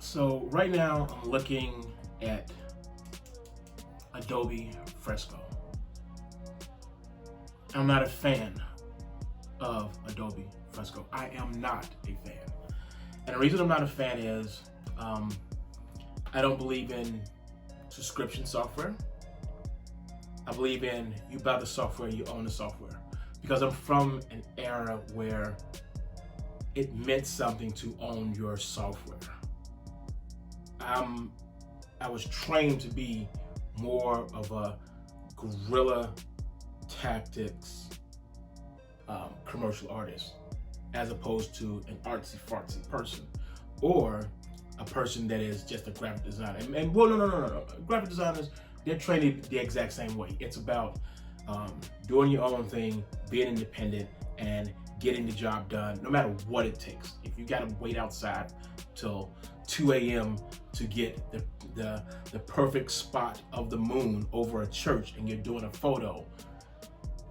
So right now I'm looking at Adobe Fresco. I'm not a fan of Adobe Fresco. I am not a fan. And the reason I'm not a fan is I don't believe in subscription software. I believe in you buy the software, you own the software. Because I'm from an era where it meant something to own your software. I was trained to be more of a guerrilla tactics commercial artist, as opposed to an artsy-fartsy person, or a person that is just a graphic designer. And well, no. Graphic designers, they're trained the exact same way. It's about doing your own thing, being independent, and getting the job done, no matter what it takes. If you gotta wait outside till 2 a.m. to get the perfect spot of the moon over a church and you're doing a photo,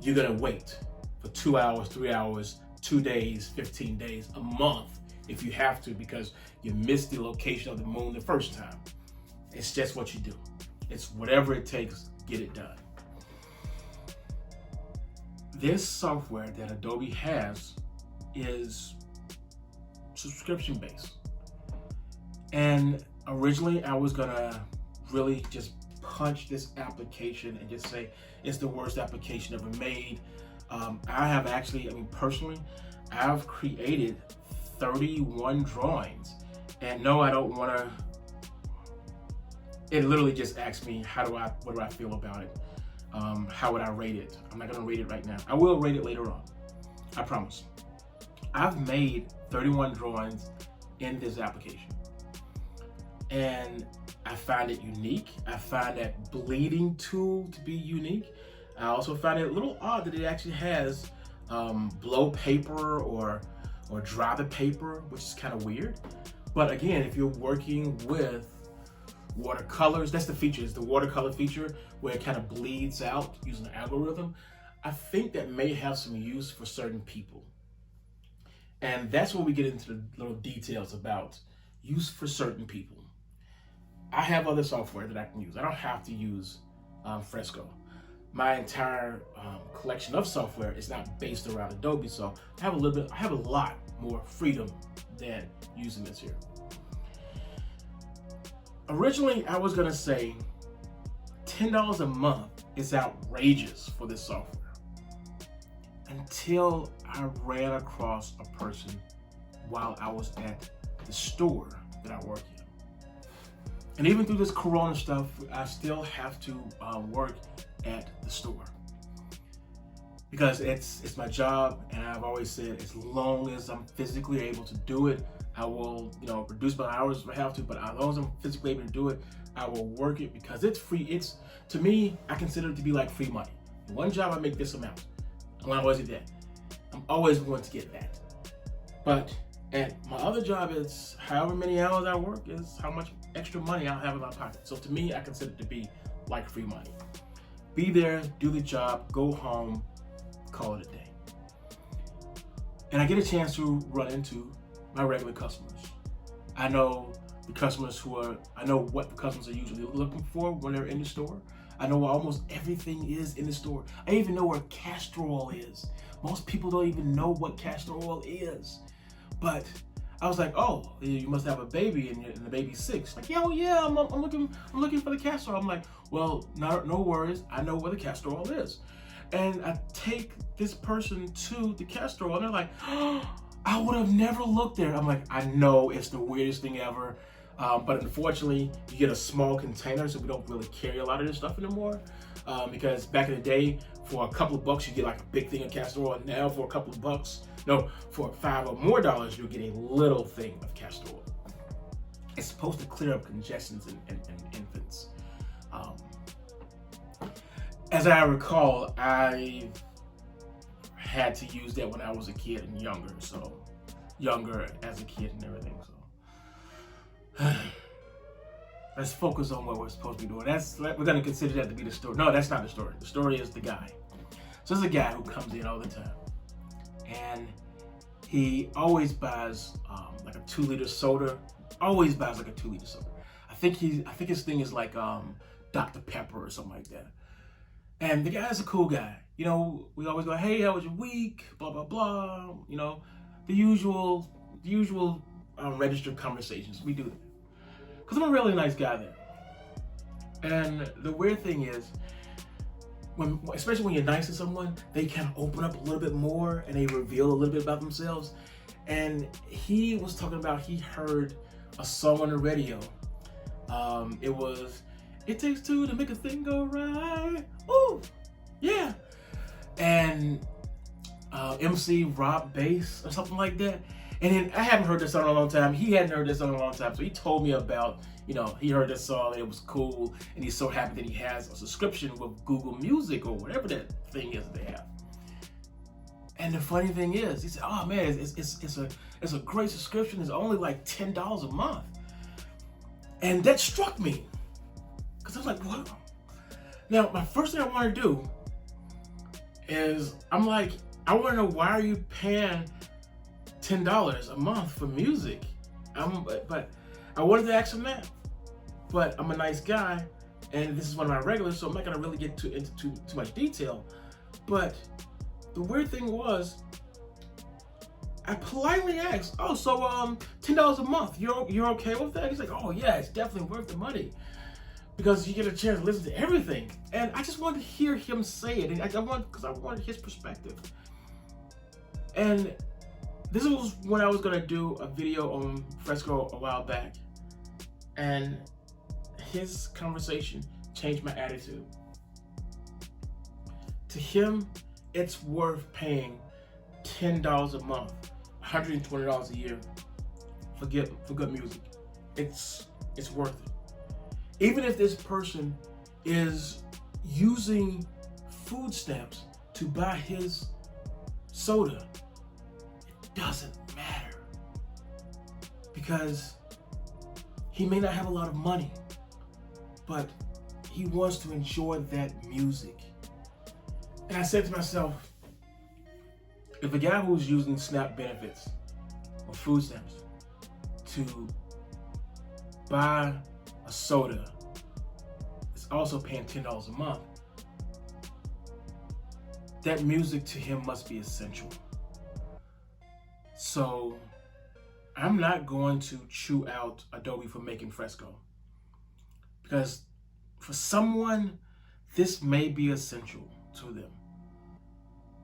you're gonna wait for 2 hours, 3 hours, 2 days, 15 days, a month, if you have to, because you missed the location of the moon the first time. It's just what you do. It's whatever it takes, get it done. This software that Adobe has is subscription based. And originally I was gonna really just punch this application and just say it's the worst application ever made. I have actually, personally, I've created 31 drawings. And no, I don't wanna, it literally just asks me, what do I feel about it? How would I rate it? I'm not gonna rate it right now. I will rate it later on, I promise. I've made 31 drawings in this application. And I find it unique. I find that bleeding tool to be unique. I also find it a little odd that it actually has blow paper or dry the paper, which is kind of weird. But again, if you're working with watercolors, that's the feature, is the watercolor feature where it kind of bleeds out using the algorithm. I think that may have some use for certain people. And that's where we get into the little details about use for certain people. I have other software that I can use. I don't have to use Fresco. My entire collection of software is not based around Adobe, so I have a lot more freedom than using this here. Originally, I was gonna say $10 a month is outrageous for this software, until I ran across a person while I was at the store that I work in. And even through this Corona stuff, I still have to work at the store, because it's my job, and I've always said as long as I'm physically able to do it, I will, reduce my hours if I have to, but as long as I'm physically able to do it, I will work it, because it's free. To me, I consider it to be like free money. One job I make this amount, and when I was at that, I'm always going to get that. But at my other job, it's however many hours I work is how much extra money I'll have in my pocket. So to me, I consider it to be like free money. Be there, do the job, go home, call it a day. And I get a chance to run into my regular customers. I know what the customers are usually looking for when they're in the store. I know where almost everything is in the store. I even know where castor oil is. Most people don't even know what castor oil is. But I was like, oh, you must have a baby and the baby's sick. She's like, yeah, I'm looking for the castor oil. I'm like, well, no worries. I know where the castor oil is. And I take this person to the castor oil, and they're like, oh, I would have never looked there. I'm like, I know, it's the weirdest thing ever. But unfortunately, you get a small container, so we don't really carry a lot of this stuff anymore. Because back in the day, for a couple of bucks, you get like a big thing of castor oil. Now for a couple of bucks, for $5 or more, you'll get a little thing of castor oil. It's supposed to clear up congestions in infants. As I recall, I had to use that when I was a kid and younger as a kid and everything. So let's focus on what we're supposed to be doing. We're going to consider that to be the story. No, that's not the story. The story is the guy. So there's a guy who comes in all the time, and he always buys like a 2-liter soda always buys like a 2-liter soda. I think his thing is like Dr. Pepper or something like that. And the guy's a cool guy. You know, we always go, hey, how was your week? Blah, blah, blah. You know, the usual registered conversations. We do that. Because I'm a really nice guy there. And the weird thing is, especially when you're nice to someone, they kind of open up a little bit more and they reveal a little bit about themselves. And he was talking about, he heard a song on the radio. It was, "It takes two to make a thing go right." Ooh, yeah. And MC Rob Bass or something like that. And then I haven't heard this song in a long time. He hadn't heard this song in a long time. So he told me about, you know, he heard this song and it was cool. And he's so happy that he has a subscription with Google Music or whatever that thing is that they have. And the funny thing is, he said, "Oh man, it's a great subscription. It's only like $10 a month." And that struck me. Because I was like, wow. Now, my first thing I want to do is, I'm like, I want to know, why are you paying $10 a month for music? But I wanted to ask him that. But I'm a nice guy, and this is one of my regulars, so I'm not going to really get into too much detail. But the weird thing was, I politely asked, "Oh, so $10 a month, you're okay with that?" He's like, "Oh yeah, it's definitely worth the money, because you get a chance to listen to everything." And I just wanted to hear him say it, and because I wanted his perspective. And this was when I was gonna do a video on Fresco a while back, and his conversation changed my attitude. To him, it's worth paying $10 a month, $120 a year for good music. It's worth it. Even if this person is using food stamps to buy his soda, it doesn't matter, because he may not have a lot of money, but he wants to enjoy that music. And I said to myself, if a guy who's using SNAP benefits or food stamps to buy a soda is also paying $10 a month, that music to him must be essential. So I'm not going to chew out Adobe for making Fresco, because for someone, this may be essential to them.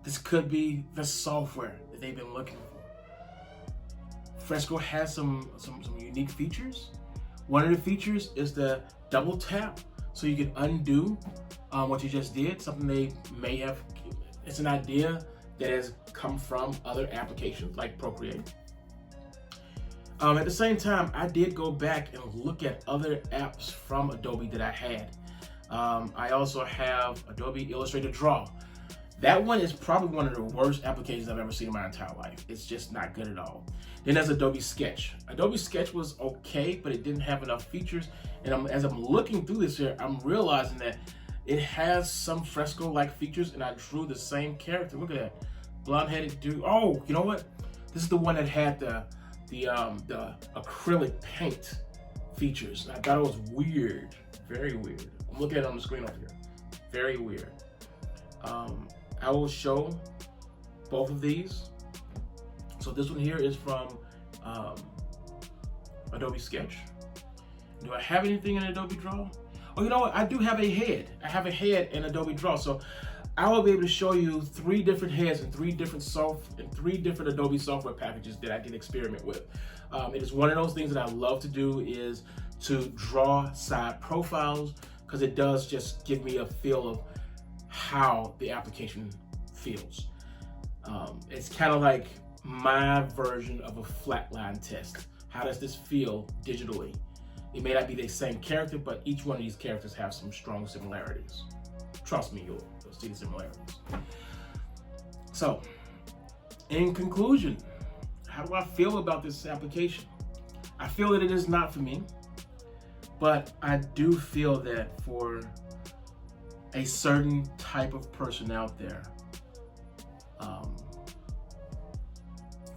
This could be the software that they've been looking for. Fresco has some unique features. One of the features is the double tap, so you can undo what you just did, something they may have, it's an idea that has come from other applications like Procreate. At the same time, I did go back and look at other apps from Adobe that I had. I also have Adobe Illustrator Draw. That one is probably one of the worst applications I've ever seen in my entire life. It's just not good at all. Then there's Adobe Sketch. Adobe Sketch was okay, but it didn't have enough features. And as I'm looking through this here, I'm realizing that it has some Fresco-like features, and I drew the same character. Look at that, blonde-headed dude. Oh, you know what? This is the one that had the acrylic paint features. And I thought it was weird, very weird. I'm looking at it on the screen over here. Very weird. I will show both of these. So this one here is from Adobe Sketch. Do I have anything in Adobe Draw? Oh, you know what? I do have a head. I have a head in Adobe Draw. So I will be able to show you 3 different heads and 3 different Adobe software packages that I did experiment with. It is one of those things that I love to do, is to draw side profiles, because it does just give me a feel of how the application feels. It's kind of like my version of a flatline test. How does this feel digitally? It may not be the same character, but each one of these characters have some strong similarities. Trust me, you'll see the similarities. So, in conclusion, how do I feel about this application? I feel that it is not for me, but I do feel that for a certain type of person out there,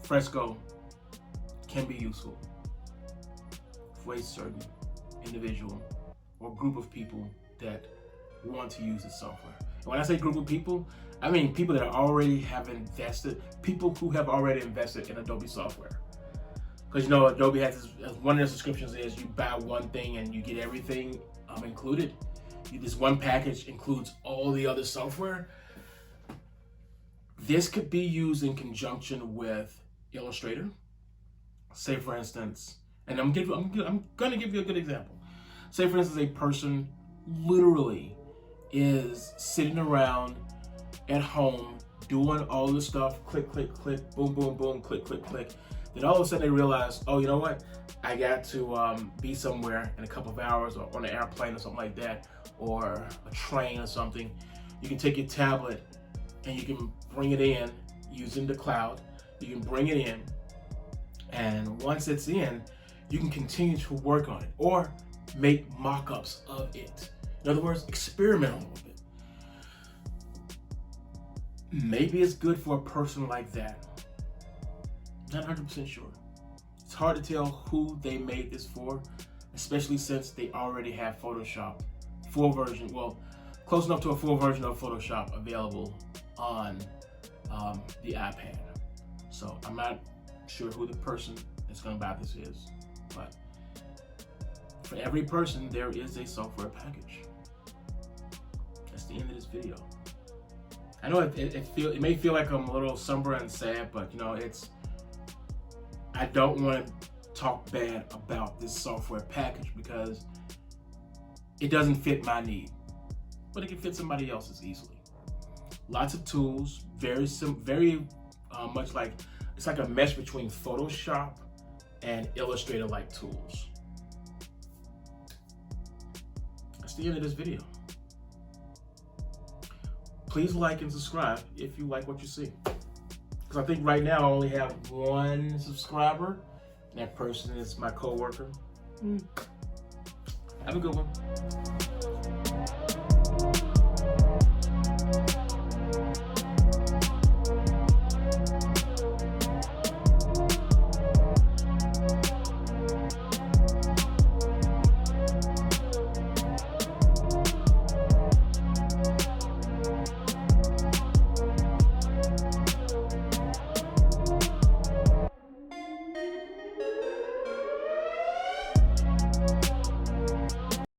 Fresco can be useful. to a certain individual or group of people that want to use the software. And when I say group of people, I mean people that already have invested, people who have already invested in Adobe software. Because you know, Adobe has one of their subscriptions is you buy one thing and you get everything included. This one package includes all the other software. This could be used in conjunction with Illustrator. Say for instance, and I'm gonna give you a good example. Say for instance, a person literally is sitting around at home doing all this stuff, click, click, click, boom, boom, boom, click, click, click. Then all of a sudden they realize, oh, you know what? I got to be somewhere in a couple of hours, or on an airplane or something like that, or a train or something. You can take your tablet and you can bring it in using the cloud. You can bring it in, and once it's in, you can continue to work on it or make mock-ups of it. In other words, experiment a little bit. Maybe it's good for a person like that. Not 100% sure. It's hard to tell who they made this for, especially since they already have Photoshop, full version, well, close enough to a full version of Photoshop available on the iPad. So I'm not sure who the person that's going to buy this is, but for every person, there is a software package. That's the end of this video. I know it may feel like I'm a little somber and sad, but you know, I don't want to talk bad about this software package because it doesn't fit my need, but it can fit somebody else's easily. Lots of tools, very much like, it's like a mesh between Photoshop and Illustrator-like tools. That's the end of this video. Please like and subscribe if you like what you see. Because I think right now I only have one subscriber, and that person is my coworker. Have a good one.